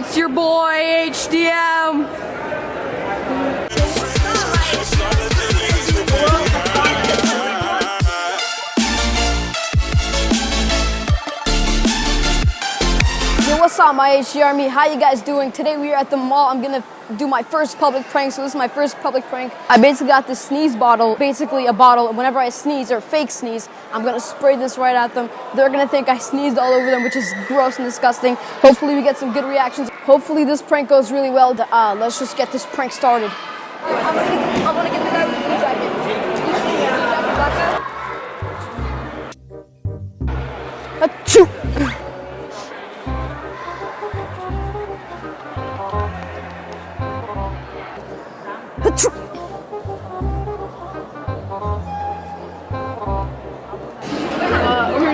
It's your boy HDM. Yo, what's up, my HD Army? How you guys doing? Today we are at the mall. I'm gonna do my first public prank, so this is my first public prank. I basically got this sneeze bottle, basically a bottle, and whenever I sneeze or fake sneeze, I'm gonna spray this right at them. They're gonna think I sneezed all over them, which is gross and disgusting. Hopefully we get some good reactions. Hopefully this prank goes really well. Let's just get this prank started. I'm gonna get the guy with the blue jacket. Achoo!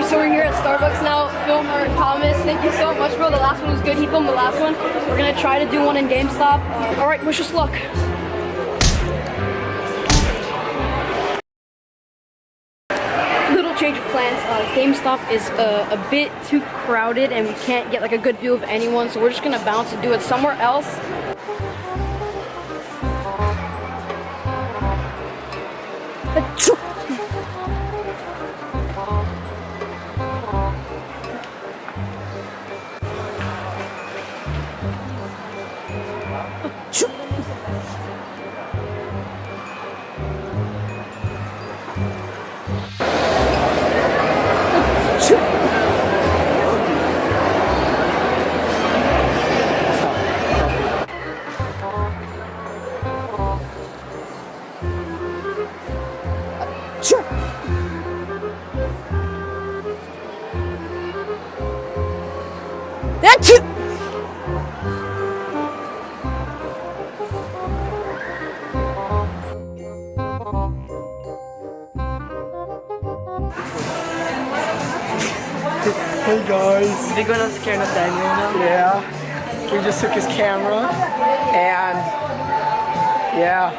So we're here at Starbucks now. Filmer Thomas, thank you so much, bro. The last one was good. He filmed the last one. We're gonna try to do one in GameStop. All right, wish us luck. Little change of plans. GameStop is a bit too crowded, and we can't get like a good view of anyone. So we're just gonna bounce and do it somewhere else. That's it. Hey guys. We're gonna scare Nathaniel now. Yeah. We just took his camera and yeah.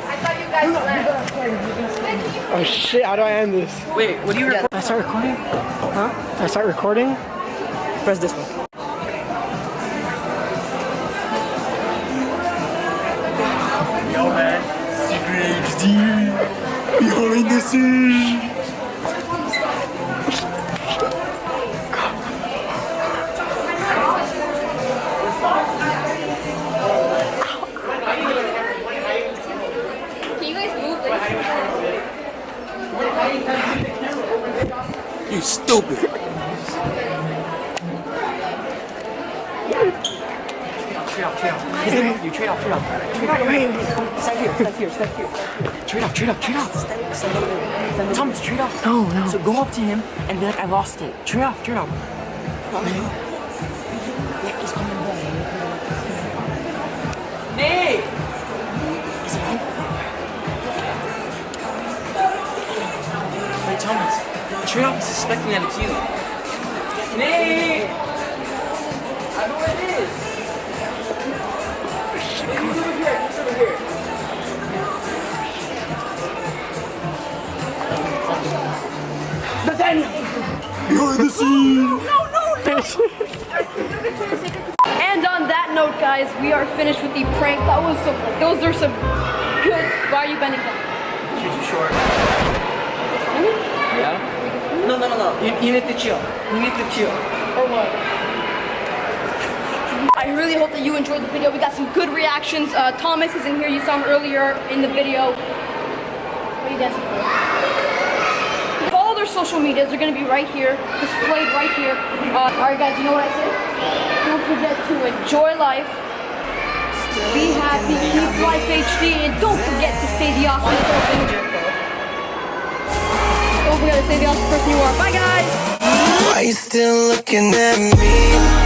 I thought you guys left. Oh shit, how do I end this? Wait, what do you record? Did I start recording? Huh? Did I start recording? Press this one. Yo man, Secret HD behind the scenes. Can you guys move this? You stupid. Trade off. You trade off. Stand here. Trade off. Stand Thomas, trade off. No. So go up to him and be like, I lost it. Trade off. He's coming back. Nate! Hey, Thomas. Trade off is suspecting that it's you. Nate! I know what it is. He's over here. Nathaniel! Behind the scenes! No! And on that note, guys, we are finished with the prank. Those are some good. Why are you bending down? You're too short. Yeah? No. You need to chill. Or what? I really hope that you enjoyed the video. We got some good reactions. Thomas is in here. You saw him earlier in the video. What are you dancing for? Follow their social medias. They're going to be right here, displayed right here. Alright guys, you know what I said? Don't forget to enjoy life, be happy, keep life HD, and don't forget to stay the awesome person. Don't forget to stay the awesome person you are. Bye guys! Why you still looking at me?